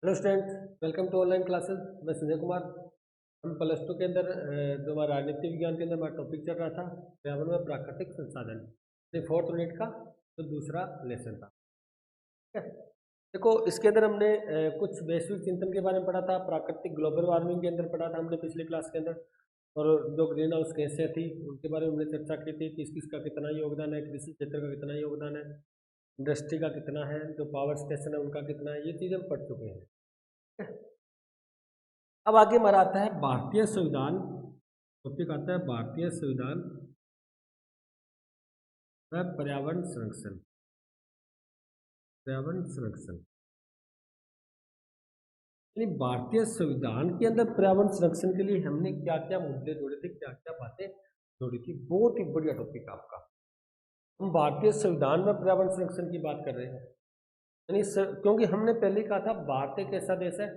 Hello student, welcome to online classes. मैं संजय कुमार। हम plus two के अंदर जो हमारा राजनीति विज्ञान के अंदर हमारा टॉपिक चल रहा था पर्यावरण में प्राकृतिक संसाधन, ये फोर्थ यूनिट का जो दूसरा लेसन था। ठीक है, देखो इसके अंदर हमने कुछ वैश्विक चिंतन के बारे में पढ़ा था। प्राकृतिक ग्लोबल वार्मिंग के अंदर पढ़ा था हमने पिछली क्लास के अंदर। और जो ग्रीन हाउस गैसें थी उनके बारे में हमने चर्चा की थी, किस किस का कितना योगदान है, कृषि क्षेत्र का कितना योगदान है, इंडस्ट्री का कितना है, जो पावर स्टेशन है उनका कितना है, ये चीज़ हम पढ़ चुके हैं। अब आगे हमारा आता है भारतीय संविधान। टॉपिक आता है भारतीय संविधान व पर्यावरण संरक्षण। पर्यावरण संरक्षण यानी भारतीय संविधान के अंदर पर्यावरण संरक्षण के लिए हमने क्या क्या मुद्दे जोड़े थे, क्या क्या बातें जोड़ी थी। बहुत ही बढ़िया टॉपिक है आपका। हम भारतीय संविधान में पर्यावरण संरक्षण की बात कर रहे हैं, यानी क्योंकि हमने पहले ही कहा था भारत एक ऐसा देश है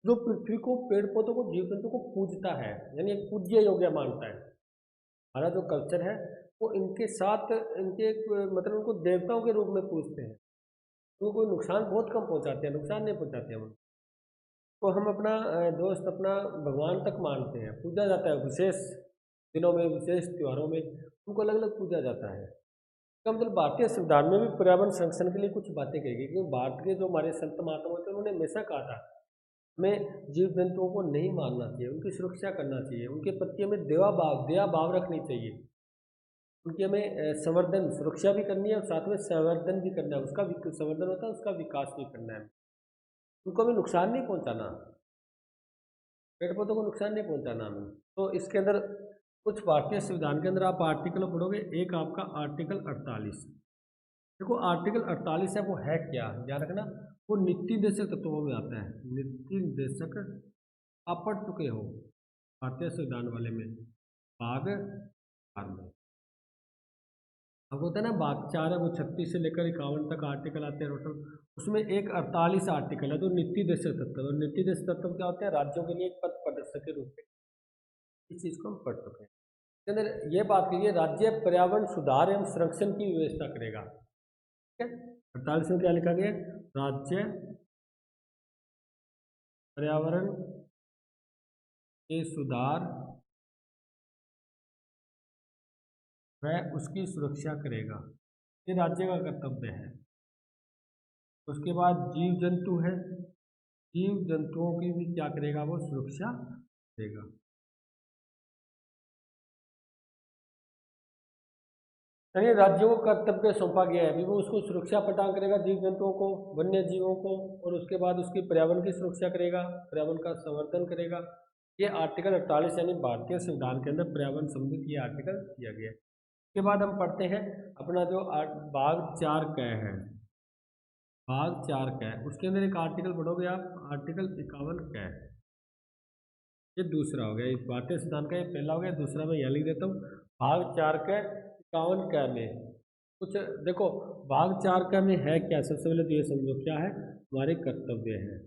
जो पृथ्वी को, पेड़ पौधों को, जीव जंतु को पूजता है, यानी एक पूज्य योग्य मानता है। हमारा जो कल्चर है वो इनके साथ, इनके मतलब उनको देवताओं के रूप में पूजते हैं। तो कोई नुकसान बहुत कम पहुंचाते हैं, नुकसान नहीं पहुंचाते हैं हम। तो हम अपना दोस्त अपना भगवान तक मानते हैं, पूजा जाता है विशेष दिनों में, विशेष त्योहारों में उनको अलग अलग पूजा जाता है। तो मतलब भारतीय संविधान में भी पर्यावरण संरक्षण के लिए कुछ बातें कही गई, क्योंकि भारत के जो हमारे संत महात्मा थे उन्होंने हमेशा कहा था हमें जीव जंतुओं को नहीं मारना चाहिए, उनकी सुरक्षा करना चाहिए, उनके प्रति हमें दया भाव रखनी चाहिए, उनकी हमें संवर्धन, सुरक्षा भी करनी है और साथ में संवर्धन भी करना है। उसका संवर्धन होता है, उसका विकास भी करना है। उनको हमें नुकसान नहीं पहुंचाना, पेड़ पौधों को नुकसान नहीं पहुंचाना हमें। तो इसके अंदर कुछ भारतीय संविधान के अंदर आप आर्टिकल पढ़ोगे। एक आपका आर्टिकल 48। देखो आर्टिकल 48 है, वो है क्या, ध्यान रखना। वो नीति निर्देशक तत्वों में आता है। नीति निर्देशक आप पढ़ चुके हो भारतीय संविधान वाले में, भाग 4 में। अब होता है ना भाग 4 है, वो 36 से लेकर 51 तक आर्टिकल आते हैं टोटल। उसमें एक 48 आर्टिकल है जो नीति देशक तत्व, और नीति देशक तत्व क्या होते हैं, राज्यों के लिए एक पथ प्रदर्शक के रूप में। इस चीज को हम पढ़ चुके हैं। इसके अंदर ये बात करिए, राज्य पर्यावरण सुधार एवं संरक्षण की व्यवस्था करेगा। ठीक है, 48 में क्या लिखा गया है? राज्य पर्यावरण के सुधार व उसकी सुरक्षा करेगा, ये राज्य का कर्तव्य है। उसके बाद जीव जंतु है, जीव जंतुओं की भी क्या करेगा, वो सुरक्षा करेगा। यानी राज्यों को कर्तव्य सौंपा गया है, अभी वो उसको सुरक्षा प्रदान करेगा जीव जंतुओं को, वन्य जीवों को, और उसके बाद उसकी पर्यावरण की सुरक्षा करेगा, पर्यावरण का संवर्धन करेगा। ये आर्टिकल 48 यानी भारतीय संविधान के अंदर पर्यावरण संबंधित ये आर्टिकल दिया गया है। उसके बाद हम पढ़ते हैं अपना जो भाग 4 क है, भाग 4 क, उसके अंदर एक आर्टिकल पढ़ोगे आप, आर्टिकल 51 क। ये दूसरा हो गया, इस भारतीय संविधान का ये पहला हो गया, दूसरा मैं यहाँ लिख देता हूँ। भाग 4 के 51 क में कुछ देखो, भाग 4 क में है क्या, सबसे पहले तो ये समझो क्या है, हमारे कर्तव्य है।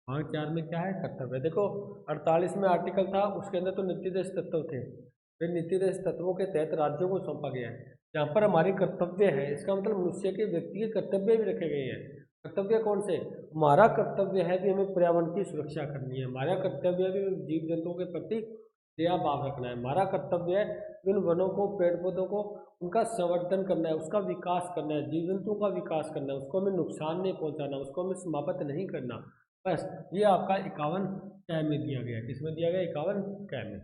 भाग 4 में क्या है, कर्तव्य। देखो 48 में आर्टिकल था, उसके अंदर तो नीतिदेश तत्व थे, फिर नीतिदेश तत्वों के तहत राज्यों को सौंपा गया है। यहाँ पर हमारे कर्तव्य है, इसका मतलब मनुष्य के व्यक्ति के कर्तव्य भी रखे गए हैं। कर्तव्य कौन से, हमारा कर्तव्य है कि हमें पर्यावरण की सुरक्षा करनी है, हमारा कर्तव्य है कि जीव जंतुओं के प्रति दया भाव रखना है, हमारा कर्तव्य है कि उन वनों को, पेड़ पौधों को, उनका संवर्धन करना है, उसका विकास करना है, जीव जंतुओं का विकास करना है, उसको हमें नुकसान नहीं पहुंचाना, उसको हमें समाप्त नहीं करना। बस ये आपका 51 क में दिया गया है। किसमें दिया गया, 51 क में।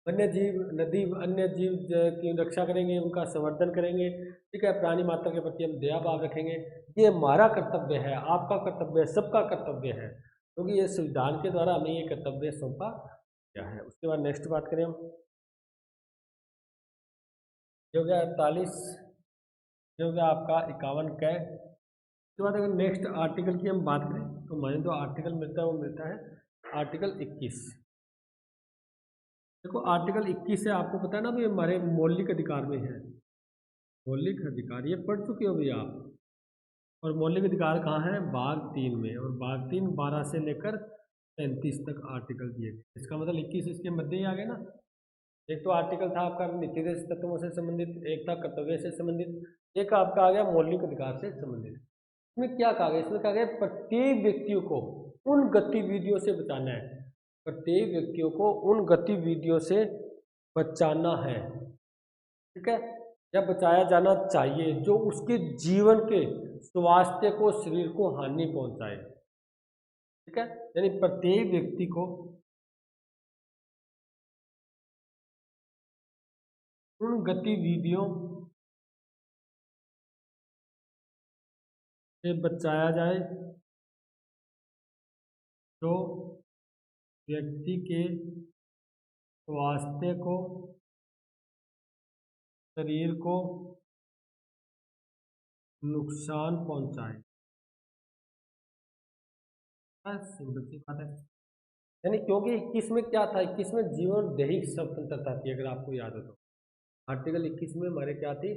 वन्य जीव, नदी, अन्य जीव की रक्षा करेंगे, उनका संवर्धन करेंगे। ठीक है, प्राणी मात्र के प्रति हम दया भाव रखेंगे। ये हमारा कर्तव्य है, आपका कर्तव्य है, सबका कर्तव्य है, क्योंकि ये संविधान के द्वारा हमें ये कर्तव्य सौंपा गया है। उसके बाद नेक्स्ट बात करें हम, ये हो गया 48, ये हो गया आपका 51 क। उसके बाद अगर नेक्स्ट आर्टिकल की हम बात करें तो हमें जो आर्टिकल मिलता है वो मिलता है आर्टिकल 21। देखो आर्टिकल 21 से आपको पता है ना, भी हमारे मौलिक अधिकार में है। मौलिक अधिकार ये पढ़ चुके हो भी आप। और मौलिक अधिकार कहाँ है, भाग 3 में, और भाग 3 12 से लेकर 35 तक आर्टिकल दिए गए। इसका मतलब 21 इसके मध्य ही आ गए ना। एक तो आर्टिकल था आपका नीतिगत तत्वों से संबंधित, एक था कर्तव्य से संबंधित, एक आपका आ गया मौलिक अधिकार से संबंधित। इसमें क्या कहा गया, इसमें कहा गया प्रत्येक व्यक्तियों को उन गतिविधियों से बचाना है, प्रत्येक व्यक्तियों को उन गतिविधियों से बचाना है, ठीक है, या बचाया जाना चाहिए जो उसके जीवन के स्वास्थ्य को, शरीर को हानि पहुंचाए, ठीक है। यानी प्रत्येक व्यक्ति को उन गतिविधियों से बचाया जाए जो व्यक्ति के स्वास्थ्य को, शरीर को नुकसान पहुंचाए। बस सिंपल सी बात है। यानी क्योंकि 21 में क्या था, 21 में जीवन दैहिक स्वतंत्रता थी, अगर आपको याद हो तो आर्टिकल 21 में हमारे क्या थी,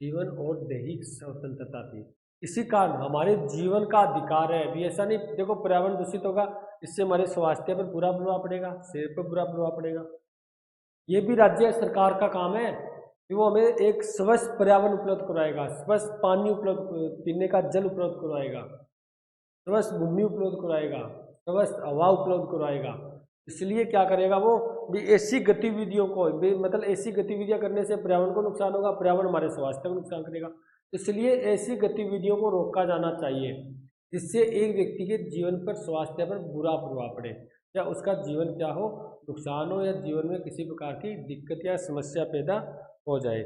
जीवन और दैहिक स्वतंत्रता थी। इसी कारण हमारे जीवन का अधिकार है। अभी ऐसा नहीं, देखो पर्यावरण दूषित होगा, इससे हमारे स्वास्थ्य पर बुरा प्रभाव पड़ेगा, शरीर पर बुरा प्रभाव पड़ेगा। ये भी राज्य सरकार का काम है कि वो हमें एक स्वच्छ पर्यावरण उपलब्ध कराएगा, स्वच्छ पानी उपलब्ध, पीने का जल उपलब्ध करवाएगा, स्वच्छ भूमि उपलब्ध कराएगा, स्वच्छ हवा उपलब्ध करवाएगा। इसलिए क्या करेगा वो भी, ऐसी गतिविधियों को मतलब ऐसी गतिविधियां करने से पर्यावरण को नुकसान होगा, पर्यावरण हमारे स्वास्थ्य को नुकसान करेगा। इसलिए ऐसी गतिविधियों को रोका जाना चाहिए जिससे एक व्यक्ति के जीवन पर, स्वास्थ्य पर बुरा प्रभाव पड़े, या उसका जीवन क्या हो, नुकसान हो, या जीवन में किसी प्रकार की दिक्कत या समस्या पैदा हो जाए।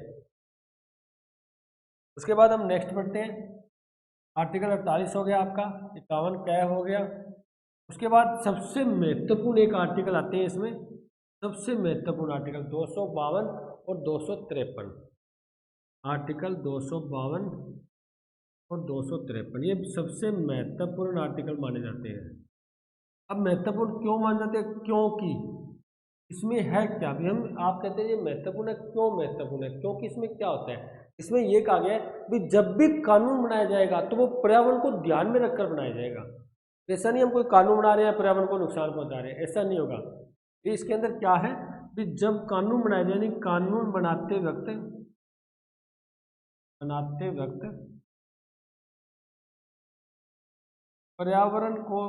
उसके बाद हम नेक्स्ट पढ़ते हैं। आर्टिकल 48 हो गया आपका, 51 कै हो गया। उसके बाद सबसे महत्वपूर्ण एक आर्टिकल आते हैं इसमें, सबसे महत्वपूर्ण आर्टिकल 252 और 253। आर्टिकल 252 और 253 ये सबसे महत्वपूर्ण आर्टिकल माने जाते हैं। अब महत्वपूर्ण क्यों माने जाते हैं, क्योंकि इसमें है क्या, अभी हम आप कहते हैं ये महत्वपूर्ण है, क्यों महत्वपूर्ण है, क्योंकि इसमें क्या होता है, इसमें ये कहा गया है कि जब भी कानून बनाया जाएगा तो वो पर्यावरण को ध्यान में रखकर बनाया जाएगा। ऐसा नहीं हम कोई कानून बना रहे हैं पर्यावरण को नुकसान पहुंचा रहे हैं, ऐसा नहीं होगा। तो इसके अंदर क्या है कि जब कानून बनाया जाए, यानी कानून बनाते वक्त पर्यावरण को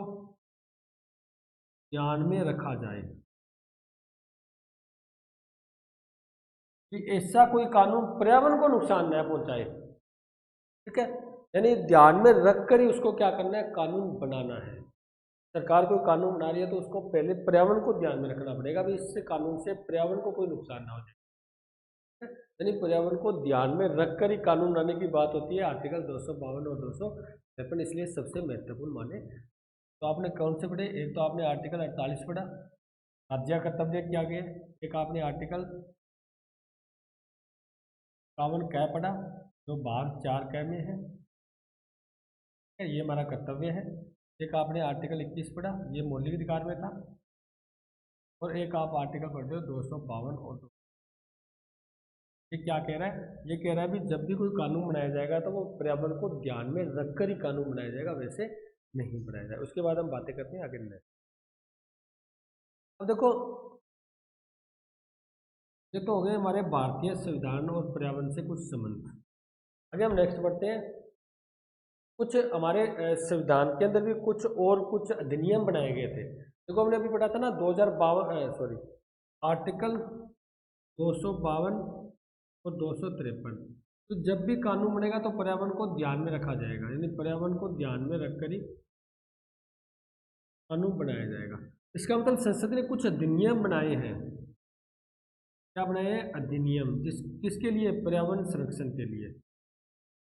ध्यान में रखा जाए कि ऐसा कोई कानून पर्यावरण को नुकसान न पहुंचाए, ठीक है। यानी ध्यान में रखकर ही उसको क्या करना है, कानून बनाना है। सरकार कोई कानून बना रही है तो उसको पहले पर्यावरण को ध्यान में रखना पड़ेगा, भी इससे कानून से पर्यावरण को कोई नुकसान ना हो जाए, यानी पर्यावरण को ध्यान में रखकर ही कानून बनाने की बात होती है। आर्टिकल 252 और 253 इसलिए सबसे महत्वपूर्ण माने। तो आपने कौन से पढ़े, एक तो आपने आर्टिकल 48 पढ़ा, राज्य कर्तव्य क्या गया, एक आपने आर्टिकल 51 कै पढ़ा जो भाग 4 कै में है, ये हमारा कर्तव्य है। एक आपने आर्टिकल 21 पढ़ा, ये मौलिक अधिकार में था। और एक आप आर्टिकल पढ़ रहे हो 252 और 2। ये क्या कह रहा है, ये कह रहा है भी जब भी कोई कानून बनाया जाएगा तो वो पर्यावरण को ध्यान में रखकर ही कानून बनाया जाएगा, वैसे नहीं बनाया जाएगा। उसके बाद हम बातें करते हैं आगे। अब देखो, ये तो हो गए हमारे भारतीय संविधान और पर्यावरण से कुछ संबंध। आगे हम नेक्स्ट बढ़ते हैं। कुछ हमारे संविधान के अंदर भी कुछ अधिनियम बनाए गए थे। देखो हमने अभी पढ़ा था ना 2052, आर्टिकल 252 और 253। तो जब भी कानून बनेगा तो पर्यावरण को ध्यान में रखा जाएगा, यानी पर्यावरण को ध्यान में रखकर ही कानून बनाया जाएगा। इसका मतलब संसद ने कुछ अधिनियम बनाए हैं। क्या बनाए हैं, अधिनियम, किसके लिए, पर्यावरण संरक्षण के लिए।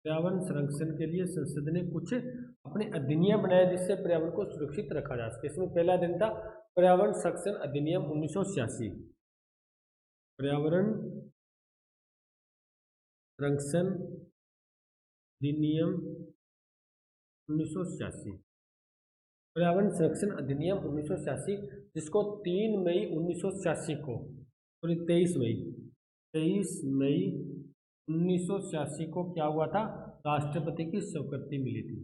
पर्यावरण संरक्षण के लिए संसद ने कुछ अपने अधिनियम बनाए जिससे पर्यावरण को सुरक्षित रखा जा सके। इसमें पहला दिन था पर्यावरण संरक्षण अधिनियम 1986, पर्यावरण संरक्षण अधिनियम 1986, पर्यावरण संरक्षण अधिनियम 1986, जिसको 3 मई 1986 को, सॉरी 23 मई 1986 को क्या हुआ था, राष्ट्रपति की स्वीकृति मिली थी।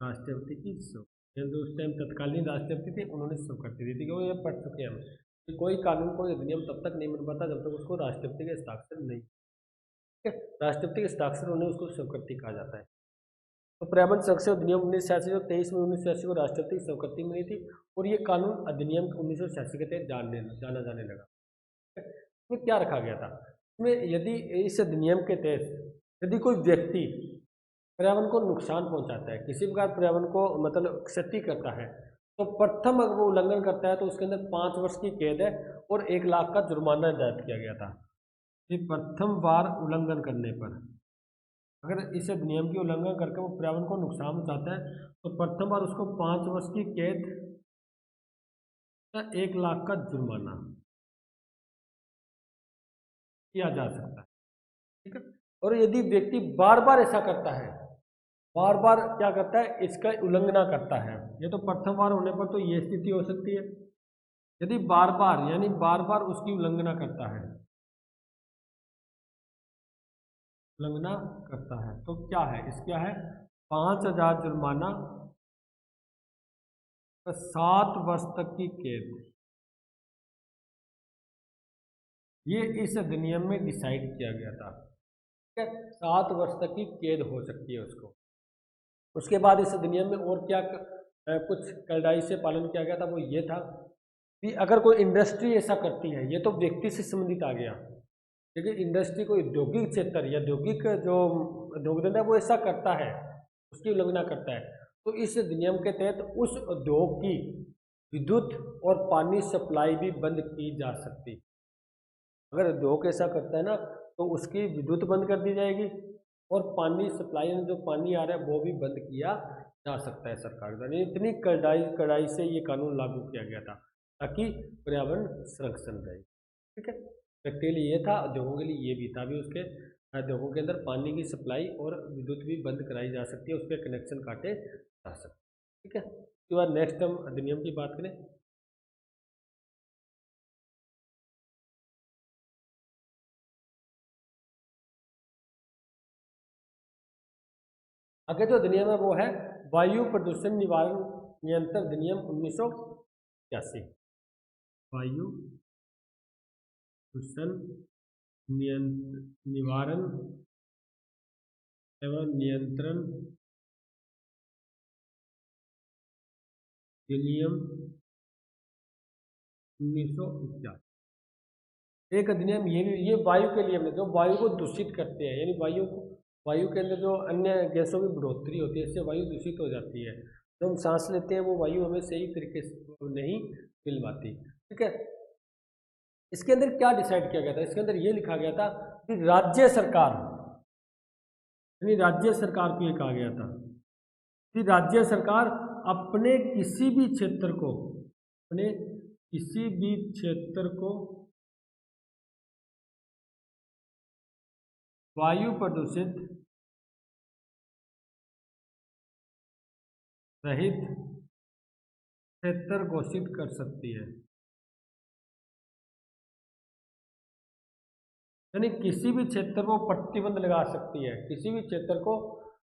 राष्ट्रपति की स्वीकृति, उस टाइम तत्कालीन राष्ट्रपति थे, उन्होंने स्वीकृति दी थी। वो ये पढ़ चुके हैं हम कि कोई कानून, कोई अधिनियम तब तक नहीं बन पाता जब तक उसको राष्ट्रपति के हस्ताक्षर नहीं, ठीक है, राष्ट्रपति के हस्ताक्षर होने उसको स्वीकृति कहा जाता है। तो पर्यावरण संरक्षण अधिनियम 1986 जो 23 मई 1986 को राष्ट्रपति की स्वीकृति मिली थी और ये कानून अधिनियम 1986 के तहत जाना जाने लगा। इसमें क्या रखा गया था? इसमें यदि इस अधिनियम के तहत यदि कोई व्यक्ति पर्यावरण को नुकसान पहुंचाता है, किसी प्रकार पर्यावरण को मतलब क्षति करता है, तो प्रथम अगर वो उल्लंघन करता है तो उसके अंदर 5 वर्ष की कैद है और 1 लाख का जुर्माना निर्धारित किया गया था। ये प्रथम बार उल्लंघन करने पर, अगर इस नियम की उल्लंघन करके वो पर्यावरण को नुकसान पहुंचाता है तो प्रथम बार उसको 5 वर्ष की कैद या 1 लाख का जुर्माना किया जा सकता है। ठीक है। और यदि व्यक्ति बार बार ऐसा करता है, बार बार क्या करता है, इसका उल्लंघना करता है, ये तो प्रथम बार होने पर तो ये स्थिति हो सकती है। यदि बार बार यानी बार बार उसकी उल्लंघना करता है, उल्लंघना करता है तो क्या है, इसका है 5,000 जुर्माना, 7 वर्ष तक की कैद। ये इस अधिनियम में डिसाइड किया गया था। ठीक है, 7 वर्ष तक की कैद हो सकती है उसको। उसके बाद इस अधिनियम में और क्या कुछ कड़ाई से पालन किया गया था, वो ये था कि अगर कोई इंडस्ट्री ऐसा करती है, ये तो व्यक्ति से संबंधित आ गया, क्योंकि इंडस्ट्री कोई औद्योगिक क्षेत्र या औद्योगिक जो उद्योग धंधा वो ऐसा करता है, उसकी उल्लंघना करता है, तो इस अधिनियम के तहत उस उद्योग की विद्युत और पानी सप्लाई भी बंद की जा सकती। अगर उद्योग ऐसा करता है ना तो उसकी विद्युत बंद कर दी जाएगी और पानी सप्लाई में जो पानी आ रहा है वो भी बंद किया जा सकता है सरकार द्वारा। इतनी कड़ाई कड़ाई से ये कानून लागू किया गया था ताकि पर्यावरण संरक्षण रहे। ठीक है, व्यक्ति के लिए ये था, उद्योगों के लिए ये भी था। भी उसके उद्योगों के अंदर पानी की सप्लाई और विद्युत भी बंद कराई जा सकती है, उस पर कनेक्शन काटे जा सकते। ठीक है, उसके बाद नेक्स्ट हम अधिनियम की बात करें। आगे जो अधिनियम है वो है वायु प्रदूषण निवारण नियंत्रण अधिनियम 1981। वायु प्रदूषण निवारण एवं नियंत्रण अधिनियम 1981। एक अधिनियम ये वायु के लिए जो वायु को दूषित करते हैं, यानी वायु के अंदर जो अन्य गैसों की बढ़ोतरी होती है, इससे वायु दूषित हो जाती है, जो हम सांस लेते हैं वो वायु हमें सही तरीके से नहीं मिल पाती। ठीक है, इसके अंदर क्या डिसाइड किया गया था, इसके अंदर ये लिखा गया था कि राज्य सरकार, यानी राज्य सरकार को ये कहा गया था कि राज्य सरकार अपने किसी भी क्षेत्र को, अपने किसी भी क्षेत्र को वायु प्रदूषित रहित क्षेत्र घोषित कर सकती है। यानी किसी भी क्षेत्र को प्रतिबंध लगा सकती है, किसी भी क्षेत्र को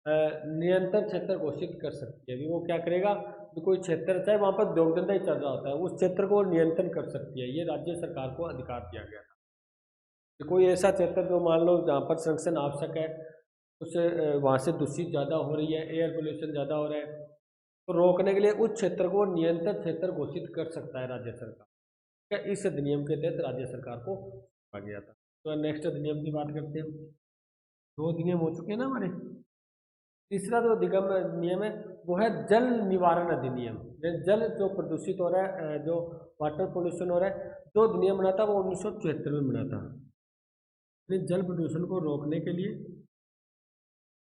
नियंत्रण क्षेत्र घोषित कर सकती है। अभी वो क्या करेगा, तो कोई क्षेत्र चाहे वहाँ पर उद्योग धंधा ही चल रहा होता है, उस क्षेत्र को नियंत्रण कर सकती है। ये राज्य सरकार को अधिकार दिया गया था कि कोई ऐसा क्षेत्र जो मान लो जहाँ पर संरक्षण आवश्यक है, उसे वहाँ से दूषित ज़्यादा हो रही है, एयर पोल्यूशन ज़्यादा हो रहा है, तो रोकने के लिए उस क्षेत्र को नियंत्रण क्षेत्र घोषित कर सकता है राज्य सरकार। क्या इस अधिनियम के तहत राज्य सरकार को आ गया था। तो नेक्स्ट अधिनियम की बात करते हैं। 2 अधिनियम हो चुके हैं ना हमारे। तीसरा जो नियम है वो है जल निवारण अधिनियम। जल जो प्रदूषित हो रहा है, जो वाटर पोल्यूशन हो रहा है, जो अधिनियम बना था वो 1974 में बना था। जल प्रदूषण को रोकने के लिए,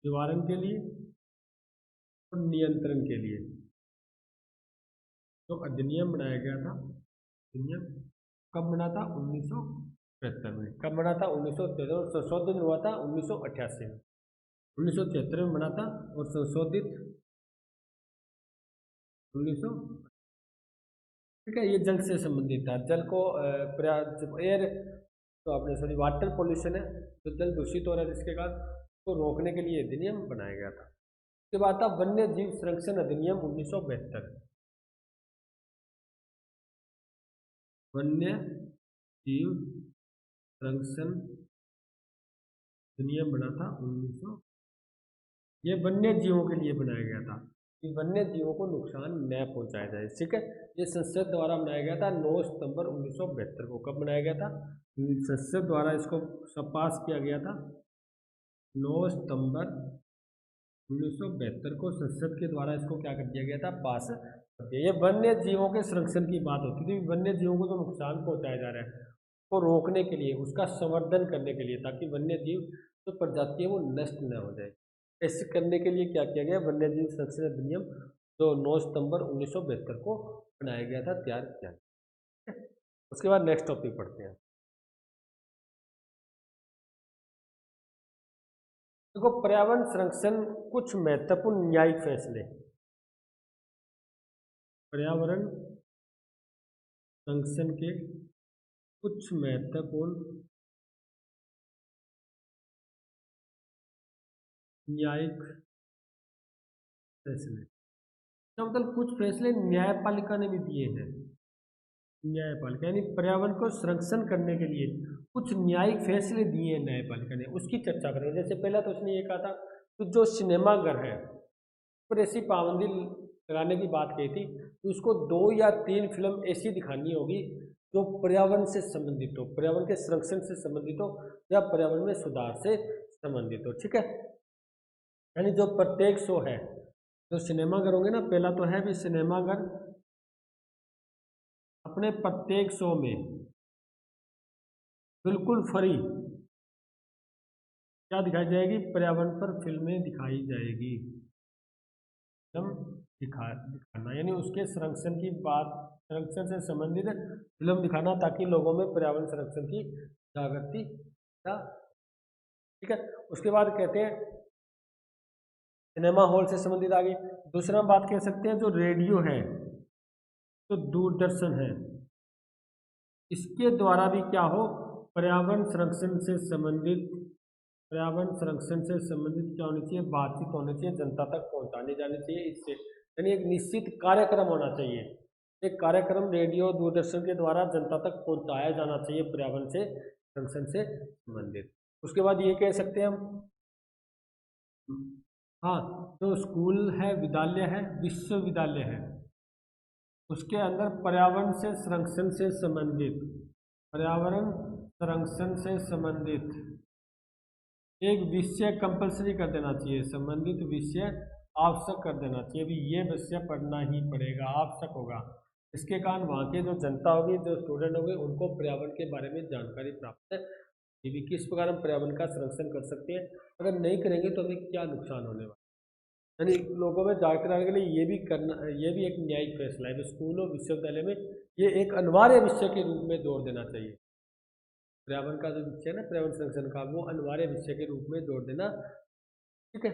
निवारण के लिए और नियंत्रण के लिए तो अधिनियम बनाया गया था। अधिनियम कब बना था, 1973 में। कब बना था, 1973। संशोधन हुआ था 1988 में। 1973 में बना था और संशोधित 1900। ठीक है, ये जल से संबंधित था। जल को एयर तो आपने सॉरी वाटर पोल्यूशन है, तो जल दूषित हो रहा है जिसके कारण तो रोकने के लिए अधिनियम बनाया गया था। उसके बाद था वन्य जीव संरक्षण अधिनियम 1972। वन्य जीव संरक्षण अधिनियम बना था 1972। ये वन्य जीवों के लिए बनाया गया था कि वन्य जीवों को नुकसान न पहुंचाया जाए। ठीक है, ये संसद द्वारा बनाया गया था 9 सितंबर 1972 को। कब बनाया गया था? संसद द्वारा इसको सब पास किया गया था 9 सितंबर 1972 को संसद के द्वारा इसको क्या कर दिया गया था? पास कर दिया। ये वन्य जीवों के संरक्षण की बात होती थी। वन्य जीवों को जो नुकसान पहुंचाया जा रहा है को रोकने के लिए, उसका संवर्धन करने के लिए, ताकि वन्य जीव जो प्रजाति है वो नष्ट न हो जाए, ऐसे करने के लिए क्या किया गया? वन्य जीव संरक्षण अधिनियम जो 9 सितंबर 1972 को बनाया गया था, तैयार किया गया। उसके बाद नेक्स्ट टॉपिक पढ़ते हैं। देखो, पर्यावरण संरक्षण कुछ महत्वपूर्ण न्यायिक फैसले। पर्यावरण संरक्षण के कुछ महत्वपूर्ण न्यायिक फैसले, तो मतलब कुछ फैसले न्यायपालिका ने भी दिए हैं। न्यायपालिका यानी पर्यावरण को संरक्षण करने के लिए कुछ न्यायिक फैसले दिए हैं न्यायपालिका ने, उसकी चर्चा करेंगे। जैसे पहला तो उसने ये कहा था कि जो सिनेमाघर है पर ऐसी पाबंदी लगाने की बात कही थी कि उसको 2 या 3 फिल्म ऐसी दिखानी होगी जो पर्यावरण से संबंधित हो, पर्यावरण के संरक्षण से संबंधित हो या पर्यावरण में सुधार से संबंधित हो। ठीक है, यानी जो प्रत्येक शो है, जो सिनेमाघर होंगे ना, पहला तो है भी सिनेमाघर अपने प्रत्येक शो में बिल्कुल फ्री क्या दिखाई जाएगी? पर्यावरण पर फिल्में दिखाई जाएगी। फिल्म दिखाना यानी उसके संरक्षण की बात, संरक्षण से संबंधित फिल्म दिखाना, ताकि लोगों में पर्यावरण संरक्षण की जागृति। ठीक है, उसके बाद कहते हैं सिनेमा हॉल से संबंधित आगे दूसरा बात कह सकते हैं जो रेडियो है, तो दूरदर्शन है, इसके द्वारा भी क्या हो? पर्यावरण संरक्षण से संबंधित, पर्यावरण संरक्षण से संबंधित क्या होनी चाहिए? बातचीत होनी चाहिए, जनता तक पहुंचाने जानी चाहिए। इससे यानी एक निश्चित कार्यक्रम होना चाहिए, एक कार्यक्रम रेडियो दूरदर्शन के द्वारा जनता तक पहुंचाया जाना चाहिए पर्यावरण से संरक्षण से संबंधित। उसके बाद ये कह सकते हैं हम, हाँ, जो स्कूल है, विद्यालय है, विश्वविद्यालय है, उसके अंदर पर्यावरण से संरक्षण से संबंधित, पर्यावरण संरक्षण से संबंधित एक विषय कंपलसरी कर देना चाहिए, संबंधित विषय आवश्यक कर देना चाहिए। अभी ये विषय पढ़ना ही पड़ेगा, आवश्यक होगा। इसके कारण वहाँ के जो जनता होगी, जो स्टूडेंट होंगे, उनको पर्यावरण के बारे में जानकारी प्राप्त है कि भी किस प्रकार हम पर्यावरण का संरक्षण कर सकते हैं। अगर नहीं करेंगे तो हमें क्या नुकसान होने वाला, यानी लोगों में जागरूक कराने के लिए ये भी करना, ये भी एक न्यायिक फैसला है। स्कूलों विश्वविद्यालय में ये एक अनिवार्य विषय के रूप में जोड़ देना चाहिए। पर्यावरण का जो विषय है ना, पर्यावरण संरक्षण का, वो अनिवार्य विषय के रूप में जोड़ देना। ठीक है,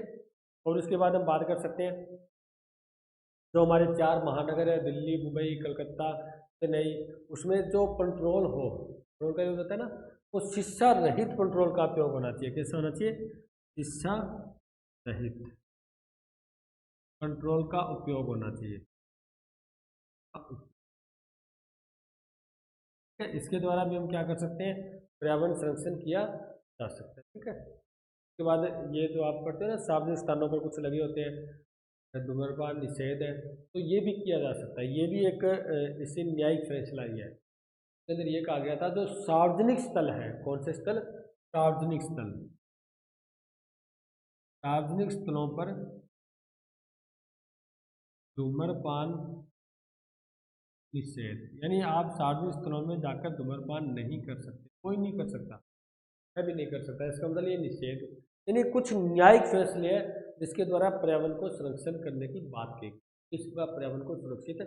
और उसके बाद हम बात कर सकते हैं जो हमारे 4 महानगर है, दिल्ली, मुंबई, कलकत्ता, चेन्नई, उसमें जो पेट्रोल हो, पेट्रोल का यूज होता है ना, वो शीशा रहित पेट्रोल का उपयोग होना चाहिए। कैसा होना चाहिए? शीशा रहित पेट्रोल का उपयोग होना चाहिए। ठीक है, इसके द्वारा भी हम क्या कर सकते हैं? पर्यावरण संरक्षण किया जा सकता है। ठीक है, उसके बाद ये जो आप पढ़ते हैं ना, सार्वजनिक स्थानों पर कुछ लगे होते हैं, धूम्रपान निषेध है, तो ये भी किया जा सकता है। ये भी एक इसी न्यायिक फैसला ही है। इसके अंदर ये कहा गया था जो सार्वजनिक स्थल है, कौन से स्थल? सार्वजनिक स्थल, सार्वजनिक स्थलों पर धूम्रपान निषेध, यानी आप सार्वजनिक स्थलों में जाकर धूम्रपान नहीं कर सकते, कोई नहीं कर सकता, मैं भी नहीं कर सकता। इसका मतलब ये निषेध, यानी कुछ न्यायिक फैसले हैं जिसके द्वारा पर्यावरण को संरक्षण करने की बात की। किस प्रकार पर्यावरण को सुरक्षित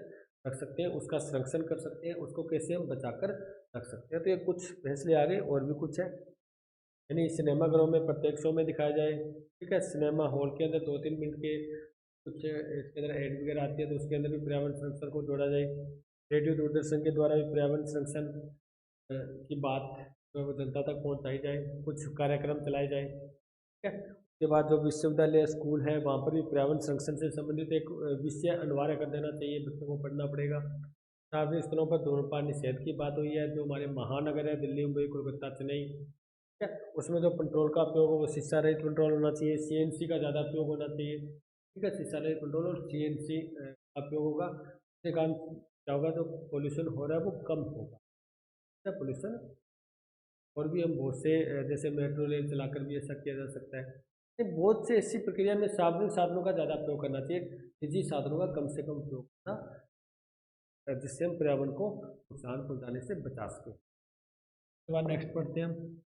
रख सकते हैं, उसका संरक्षण कर सकते हैं, उसको कैसे हम बचाकर रख सकते हैं। तो ये कुछ फैसले आ गए, और भी कुछ है। यानी सिनेमाघरों में प्रत्येक शो में दिखाया जाए। ठीक है, सिनेमा हॉल के अंदर 2-3 मिनट के कुछ इसके अंदर एड वगैरह आती है, तो उसके अंदर भी पर्यावरण संरक्षण को जोड़ा जाए। रेडियो दूरदर्शन के द्वारा भी पर्यावरण संरक्षण की बात जो जनता तक पहुंचाई जाए, कुछ कार्यक्रम चलाए जाए। ठीक है, उसके बाद जो विश्वविद्यालय, स्कूल है, वहाँ पर भी पर्यावरण संरक्षण से संबंधित एक विषय अनिवार्य कर देना चाहिए, बच्चों को पढ़ना पड़ेगा। सार्वजनिक स्थलों पर धूम्रपान निषेध की बात हुई है, जो हमारे महानगर है, दिल्ली, मुंबई, कोलकाता, चेन्नई, ठीक है। उसमें जो पेट्रोल का उपयोग हो वो शीशा रहित पेट्रोल होना चाहिए, सीएनसी का ज़्यादा उपयोग होना चाहिए, ठीक है। शीशा रहित पेट्रोल और सीएनसी का उपयोग होगा, इसके कारण क्या होगा, जो पोल्यूशन हो रहा है वो कम होगा, ठीक है, पोल्यूशन। और भी हम बहुत से जैसे मेट्रो रेल चलाकर भी ऐसा किया जा सकता है। ये बहुत से ऐसी प्रक्रिया में सार्वजनिक साधनों का ज़्यादा उपयोग करना चाहिए, निजी साधनों का कम से कम उपयोग करना, जिससे हम पर्यावरण को नुकसान पहुंचाने से बचा सकें। उसके बाद नेक्स्ट पढ़ते हैं हम।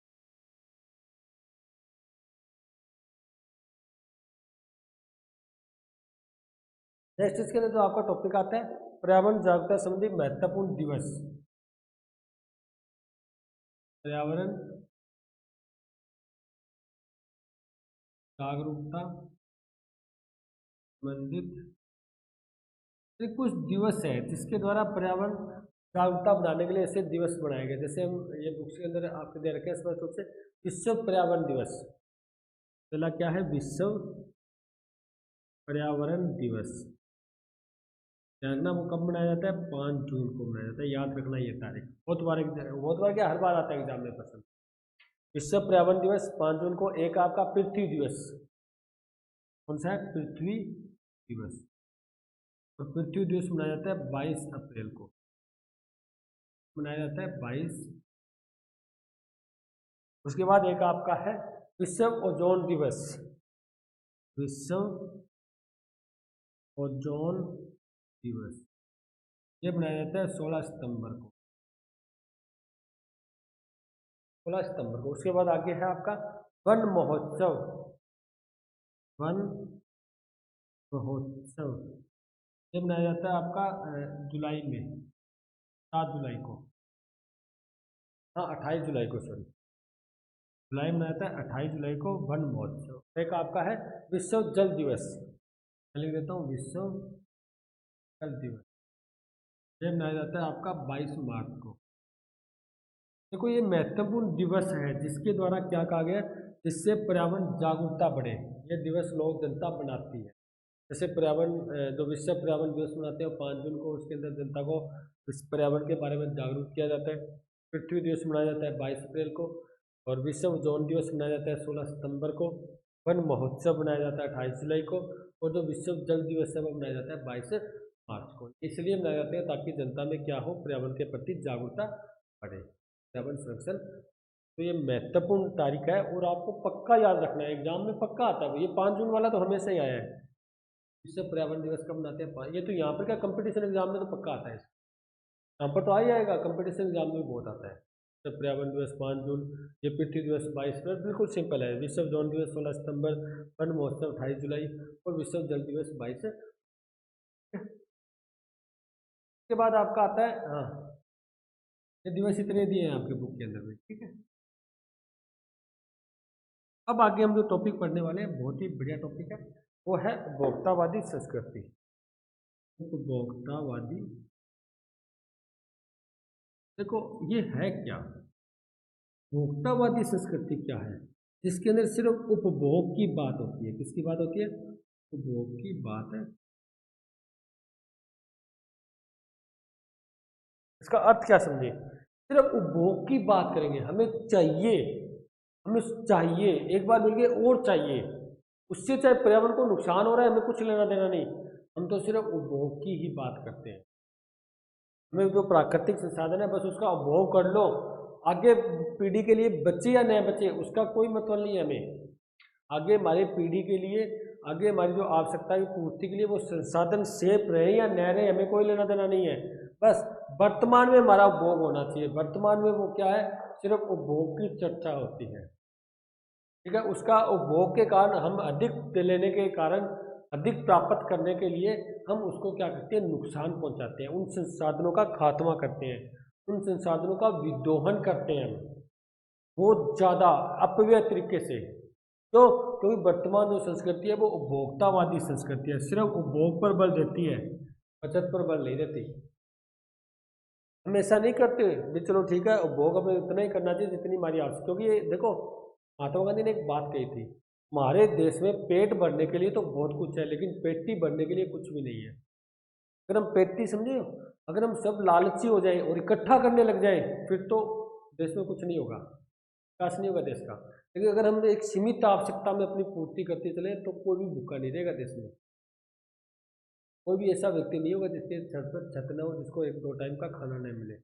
नेक्स्ट इसके अंदर जो आपका टॉपिक आता है, पर्यावरण जागरूकता संबंधी महत्वपूर्ण दिवस। पर्यावरण जागरूकता संबंधित कुछ दिवस है जिसके द्वारा पर्यावरण जागरूकता बढ़ाने के लिए ऐसे दिवस बनाए गए। जैसे हम ये बुक्स के अंदर आपके दे रखे हैं स्पष्ट रूप से, विश्व पर्यावरण दिवस। पहला क्या है, विश्व पर्यावरण दिवस। ध्यान रखना वो कब मनाया जाता है, 5 जून को मनाया जाता है, याद रखना ये तारीख। बहुत बार क्या, हर बार आता है एग्जाम में प्रश्न। विश्व पर्यावरण दिवस 5 जून को। एक आपका पृथ्वी दिवस, कौन सा है, पृथ्वी दिवस। और पृथ्वी दिवस मनाया जाता है 22 अप्रैल को, मनाया जाता है 22। उसके बाद एक आपका है विश्व ओजोन दिवस। विश्व ओजोन दिवस ये मनाया जाता है 16 सितंबर को, 16 सितंबर को। उसके बाद आगे है आपका वन महोत्सव। वन महोत्सव ये मनाया जाता है आपका जुलाई में, 7 जुलाई को, हाँ 28 जुलाई को, सॉरी, जुलाई में आता है 28 जुलाई को वन महोत्सव। एक आपका है विश्व जल दिवस, लिख देता हूँ, विश्व जल दिवस ये मनाया जाता है आपका 22 मार्च को। देखो ये महत्वपूर्ण दिवस है जिसके द्वारा क्या कहा गया, जिससे पर्यावरण जागरूकता बढ़े। ये दिवस लोक जनता बनाती है। जैसे पर्यावरण जो विश्व पर्यावरण दिवस मनाते हैं 5 जून को, उसके अंदर जनता को इस पर्यावरण के बारे में जागरूक किया जाता है। पृथ्वी दिवस मनाया जाता है 22 अप्रैल को, और विश्व ओजोन दिवस मनाया जाता है 16 सितंबर को। वन महोत्सव मनाया जाता है 28 जुलाई को, और जो विश्व जल दिवस है वो मनाया जाता है 22 मार्च को। इसलिए मनाए जाते हैं ताकि जनता में क्या हो, पर्यावरण के प्रति जागरूकता बढ़े, पर्यावरण संरक्षण। तो ये महत्वपूर्ण तारीख है और आपको पक्का याद रखना है, एग्जाम में पक्का आता है। ये 5 जून वाला तो हमेशा ही आया है। विश्व पर्यावरण दिवस कब मनाते हैं, ये तो यहाँ पर क्या कंपटीशन एग्जाम में तो पक्का आता है, यहाँ पर तो आ ही आएगा, कंपटीशन एग्जाम में बहुत आता है। विश्व पर्यावरण दिवस 5 जून, ये पृथ्वी दिवस 22 अप्रैल, बिल्कुल सिंपल है। विश्व ओजोन दिवस 16 सितंबर, वन महोत्सव 28 जुलाई, और विश्व जल दिवस 22। के बाद आपका आता है, हाँ ये दिवस इतने दिए हैं आपके बुक के अंदर में, ठीक है। अब आगे हम जो टॉपिक पढ़ने वाले हैं बहुत ही बढ़िया टॉपिक है, वो है उपभोक्तावादी संस्कृति। उपभोक्तावादी, देखो ये है क्या, उपभोक्तावादी संस्कृति क्या है, जिसके अंदर सिर्फ उपभोग की बात होती है। किसकी बात होती है, उपभोग की बात है। इसका अर्थ क्या समझे, सिर्फ उपभोग की बात करेंगे, हमें चाहिए, हमें चाहिए, एक बार मिल गए और चाहिए, उससे चाहे पर्यावरण को नुकसान हो रहा है, हमें कुछ लेना देना नहीं, हम तो सिर्फ उपभोग की ही बात करते हैं। हमें जो प्राकृतिक संसाधन है बस उसका उपभोग कर लो, आगे पीढ़ी के लिए बचे या न बचे उसका कोई मतलब नहीं है हमें। आगे हमारी पीढ़ी के लिए, आगे हमारी जो आवश्यकता की पूर्ति के लिए वो संसाधन सेफ रहे या न रहे, हमें कोई लेना देना नहीं है। बस वर्तमान में हमारा उपभोग होना चाहिए। वर्तमान में वो क्या है, सिर्फ उपभोग की चर्चा होती है, ठीक है। उसका उपभोग के कारण, हम अधिक लेने के कारण, अधिक प्राप्त करने के लिए हम उसको क्या करते हैं, नुकसान पहुंचाते हैं, उन संसाधनों का खात्मा करते हैं, उन संसाधनों का विदोहन करते हैं हम बहुत ज़्यादा अपव्यय तरीके से। तो क्योंकि वर्तमान जो संस्कृति है वो उपभोक्तावादी संस्कृति है, सिर्फ उपभोग पर बल देती है, बचत पर बल नहीं देती। हम ऐसा नहीं करते भी चलो ठीक है उपभोग हमें उतना ही करना चाहिए जितनी हमारी आवश्यक, क्योंकि ये देखो महात्मा गांधी ने एक बात कही थी, हमारे देश में पेट भरने के लिए तो बहुत कुछ है लेकिन पेटी भरने के लिए कुछ भी नहीं है। अगर हम पेटी समझे, अगर हम सब लालची हो जाए और इकट्ठा करने लग जाए फिर तो देश में कुछ नहीं होगा। विकास नहीं होगा देश का। लेकिन अगर हम एक सीमित आवश्यकता में अपनी पूर्ति करते चले तो कोई भी भूखा नहीं रहेगा देश में। कोई भी ऐसा व्यक्ति नहीं होगा जिसके छत पर छत न हो, जिसको एक दो टाइम का खाना नहीं मिले।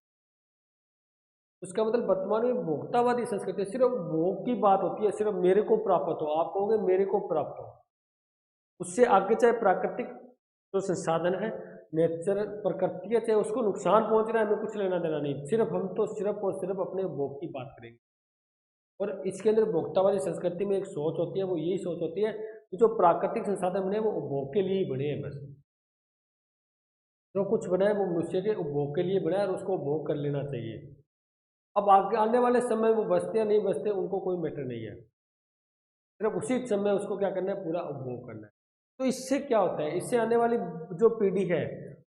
उसका मतलब वर्तमान में भोक्तावादी संस्कृति सिर्फ भोग की बात होती है, सिर्फ मेरे को प्राप्त हो, आप कहोगे मेरे को प्राप्त हो। उससे आगे चाहे प्राकृतिक जो संसाधन है, नेचर प्रकृति है, चाहे उसको नुकसान पहुंच रहा है, हमें कुछ लेना देना नहीं। सिर्फ हम तो सिर्फ और सिर्फ अपने भोग की बात करेंगे। और इसके अंदर भोक्तावादी संस्कृति में एक सोच होती है, वो यही सोच होती है कि जो प्राकृतिक संसाधन बने वो उपभोग के लिए ही बने हैं बस। जो कुछ बना है वो मनुष्य के उपभोग के लिए बना है और उसको उपभोग कर लेना चाहिए। अब आगे आने वाले समय वो बचते या नहीं बचते उनको कोई मैटर नहीं है, सिर्फ उसी समय उसको क्या करना है, पूरा उपभोग करना है। तो इससे क्या होता है, इससे आने वाली जो पीढ़ी है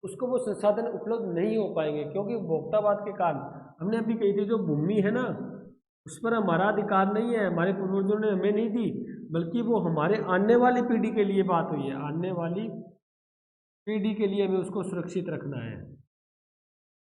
उसको वो संसाधन उपलब्ध नहीं हो पाएंगे, क्योंकि उपभोक्तावाद के कारण हमने अभी कही थी जो भूमि है ना, उस पर हमारा अधिकार नहीं है, हमारे पूर्वजों ने हमें नहीं दी, बल्कि वो हमारे आने वाली पीढ़ी के लिए बात हुई है। आने वाली पीढ़ी के लिए हमें उसको सुरक्षित रखना है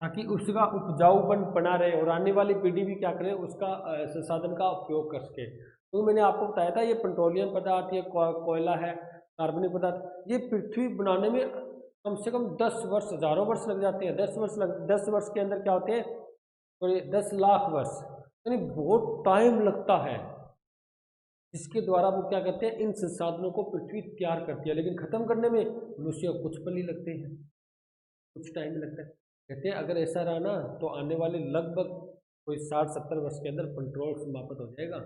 ताकि उसका उपजाऊपन बना रहे और आने वाली पीढ़ी भी क्या करे, उसका संसाधन का उपयोग कर सके। तो मैंने आपको बताया था ये पेट्रोलियम पदार्थ, ये कोयला है, कार्बनिक पदार्थ, ये पृथ्वी बनाने में कम से कम 10 वर्ष, हजारों वर्ष लग जाते हैं। 10 वर्ष के अंदर क्या होते हैं, तो ये 10 लाख वर्ष, यानी बहुत टाइम लगता है, जिसके द्वारा वो क्या करते हैं, इन संसाधनों को पृथ्वी तैयार करती है। लेकिन खत्म करने में मनुष्य को कुछ पल ही लगते हैं, कुछ टाइम लगता है। कहते हैं अगर ऐसा रहा ना तो आने वाले लगभग कोई 60-70 वर्ष के अंदर पेट्रोल समाप्त हो जाएगा।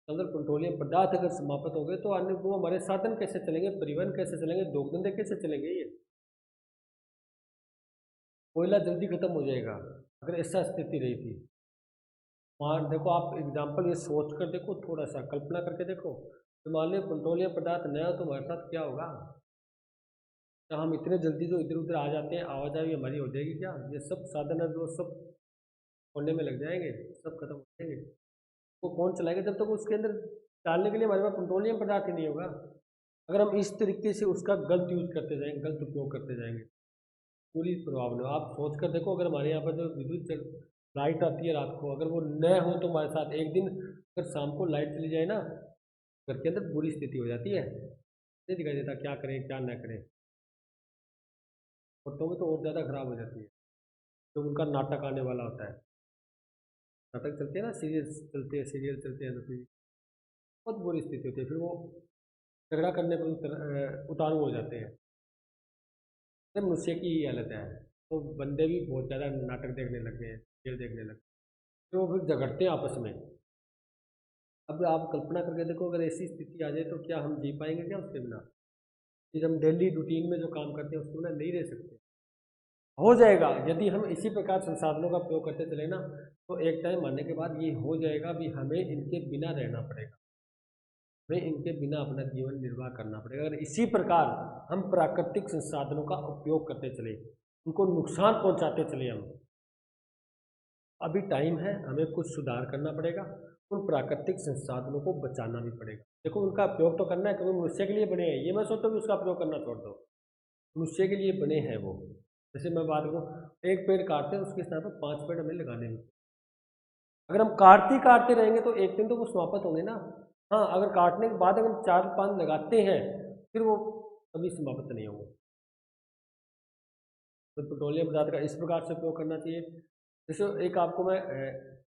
अगर पेट्रोलियम पदार्थ अगर समाप्त हो गए तो आने वो हमारे साधन कैसे चलेंगे, परिवहन कैसे चलेंगे, दो धंधे कैसे चलेंगे। ये कोयला जल्दी खत्म हो जाएगा अगर ऐसा स्थिति रही थी। मान देखो, आप एग्जाम्पल ये सोच कर देखो, थोड़ा सा कल्पना करके देखो, तो मान लो पेट्रोलियम पदार्थ नया हो तो हमारे साथ क्या होगा। क्या हम इतने जल्दी जो इधर उधर आ जाते हैं, आवाजाही हमारी हो जाएगी क्या, ये सब साधन है जो सब होने में लग जाएंगे, सब खत्म हो जाएंगे। वो कौन चलाएगा जब तक उसके अंदर डालने के लिए हमारे पास पेट्रोलियम पदार्थ ही नहीं होगा। अगर हम इस तरीके से उसका गलत यूज करते जाएंगे, गलत उपयोग करते जाएंगे, पूरी प्रभाव नहीं। आप सोच कर देखो, अगर हमारे यहाँ पर जो विद्युत लाइट आती है रात को, अगर वो न हो तो हमारे साथ एक दिन अगर शाम को लाइट चली जाए ना, घर के अंदर बुरी स्थिति हो जाती है, नहीं दिखाई देता क्या करें क्या ना करें। औरतों में तो और ज़्यादा खराब हो जाती है, तो उनका नाटक आने वाला होता है, नाटक चलते हैं ना, सीरियल्स चलते हैं, सीरियल चलते हैं, तो फिर बहुत बुरी स्थिति होती है, फिर वो झगड़ा करने पर उतारू हो जाते हैं। तो मनुष्य की ही हालत है। तो बंदे भी बहुत ज़्यादा नाटक देखने लग गए हैं, सीरियल देखने लग गए, तो वो फिर झगड़ते हैं आपस में। अब आप कल्पना करके देखो, अगर ऐसी स्थिति आ जाए तो क्या हम जी पाएंगे क्या उसके बिना। फिर हम डेली रूटीन में जो काम करते हैं उसके बिना नहीं रह सकते। हो जाएगा यदि हम इसी प्रकार संसाधनों का प्रयोग करते चले ना, तो एक टाइम आने के बाद ये हो जाएगा भी हमें इनके बिना रहना पड़ेगा, हमें इनके बिना अपना जीवन निर्वाह करना पड़ेगा। अगर इसी प्रकार हम प्राकृतिक संसाधनों का उपयोग करते चले, उनको नुकसान पहुंचाते चले हम, अभी टाइम है, हमें कुछ सुधार करना पड़ेगा। उन प्राकृतिक संसाधनों को बचाना भी पड़ेगा। देखो, उनका उपयोग तो करना है क्योंकि मनुष्य के लिए बने हैं, ये मैं सोचता हूँ कि उसका प्रयोग करना छोड़ दो, मनुष्य के लिए बने हैं वो। जैसे मैं बात करूँ, एक पेड़ काटते हैं उसके स्थान पर 5 पेड़ हमें लगाने हैं। अगर हम काटते काटते रहेंगे तो एक दिन तो वो समाप्त होंगे ना। हाँ, अगर काटने के बाद अगर 4-5 लगाते हैं फिर वो कभी समाप्त नहीं होंगे। तो पेट्रोलियम पदार्थ का इस प्रकार से उपयोग करना चाहिए। जैसे एक आपको मैं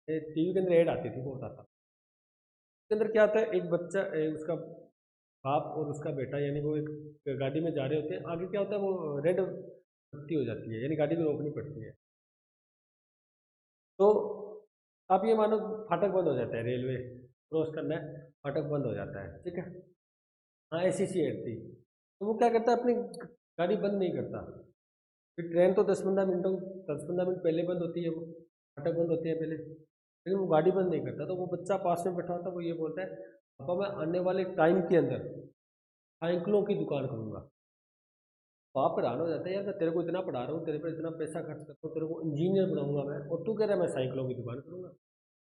टीवी के अंदर ऐड आती थी, वो बताता। उसके अंदर क्या होता है, एक बच्चा उसका बाप और उसका बेटा, यानी वो एक गाड़ी में जा रहे होते हैं, आगे क्या होता है वो रेड बत्ती हो जाती है, यानी गाड़ी को रोकनी पड़ती है। तो आप ये मानो फाटक बंद हो जाता है, रेलवे क्रॉस करना है, फाटक बंद हो जाता है, ठीक है। हाँ, ऐसी सी एड थी। तो वो क्या करता है, अपनी गाड़ी बंद नहीं करता। फिर ट्रेन तो 10-15 मिनट पहले बंद होती है, वो फाटक बंद होती है पहले, लेकिन वो गाड़ी बंद नहीं करता। तो वो बच्चा पास में बैठा होता है, वो ये बोलता है, पापा मैं आने वाले टाइम के अंदर साइकिलों की दुकान करूँगा। बाप हैरान हो जाता है, यार मैं तेरे को इतना पढ़ा रहा हूँ, तेरे पर इतना पैसा खर्च करता हूँ, तेरे को इंजीनियर बनाऊंगा मैं, और तू कह रहा है मैं साइकिलों की दुकान करूँगा।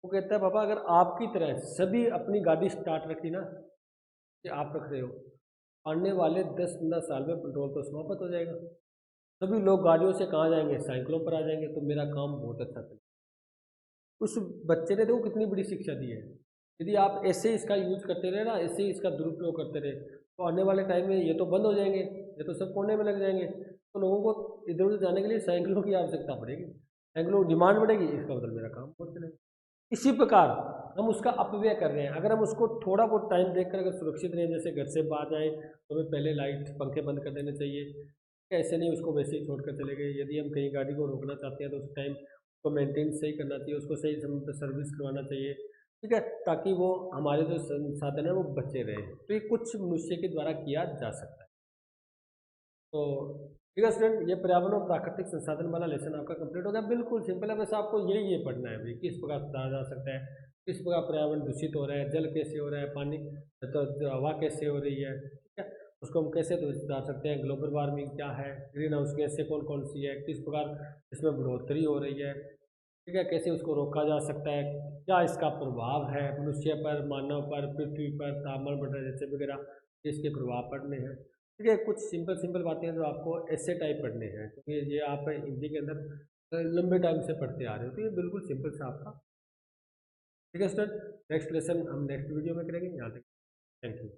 वो कहता है पापा, अगर आपकी तरह सभी अपनी गाड़ी स्टार्ट रखी ना, कि आप रख रहे हो, आने वाले 10-15 साल में पेट्रोल तो समाप्त हो जाएगा। सभी लोग गाड़ियों से कहाँ जाएंगे, साइकिलों पर आ जाएंगे, तो मेरा काम बहुत अच्छा चलेगा। उस बच्चे ने देखो कितनी बड़ी शिक्षा दी है। यदि आप ऐसे ही इसका यूज़ करते रहे ना, ऐसे ही इसका दुरुपयोग करते रहे, तो आने वाले टाइम में ये तो बंद हो जाएंगे, ये तो सब कोने में लग जाएंगे, तो लोगों को इधर उधर जाने के लिए साइकिलों की आवश्यकता पड़ेगी, साइकिलों की डिमांड बढ़ेगी, इसका मतलब मेरा काम बहुत चलेगा। इसी प्रकार हम उसका अपव्यय कर रहे हैं। अगर हम उसको थोड़ा बहुत टाइम देखकर अगर सुरक्षित रहें, जैसे घर से बाहर जाएँ तो हमें पहले लाइट पंखे बंद कर देने चाहिए, ऐसे नहीं उसको वैसे ही छोड़कर चले गए। यदि हम कहीं गाड़ी को रोकना चाहते हैं तो उस टाइम उसको मेंटेन सही करना चाहिए, उसको सही समय पर सर्विस करवाना चाहिए, ठीक है, ताकि वो हमारे जो संसाधन है वो बचे रहे। तो ये कुछ मनुष्य के द्वारा किया जा सकता है। तो ठीक है स्टूडेंट, ये पर्यावरण और प्राकृतिक संसाधन वाला लेसन आपका कंप्लीट हो गया। बिल्कुल सिंपल है, बस आपको यही ये पढ़ना है भाई, किस प्रकार सुधारा जा सकता है, किस प्रकार पर्यावरण दूषित हो रहा है, जल कैसे हो रहा है, पानी तो जो हवा कैसे हो रही है, ठीक है, उसको हम कैसे सुधार सकते हैं, ग्लोबल वार्मिंग क्या है, ग्रीन हाउस गैसें कौन कौन सी है, किस प्रकार इसमें बढ़ोतरी हो रही है, ठीक है, कैसे उसको रोका जा सकता है, क्या इसका प्रभाव है मनुष्य पर, मानव पर, पृथ्वी पर, तापमान बढ़ रहा है जैसे वगैरह, इसके प्रभाव पड़ने हैं। ठीक है, कुछ सिंपल सिंपल बातें हैं जो आपको ऐसे टाइप पढ़ने हैं, क्योंकि ये आप हिंदी के अंदर लंबे टाइम से पढ़ते आ रहे हो, तो ये बिल्कुल सिंपल सा आपका। ठीक है स्टूडेंट, नेक्स्ट लेसन हम नेक्स्ट वीडियो में करेंगे। यहाँ तक थैंक यू।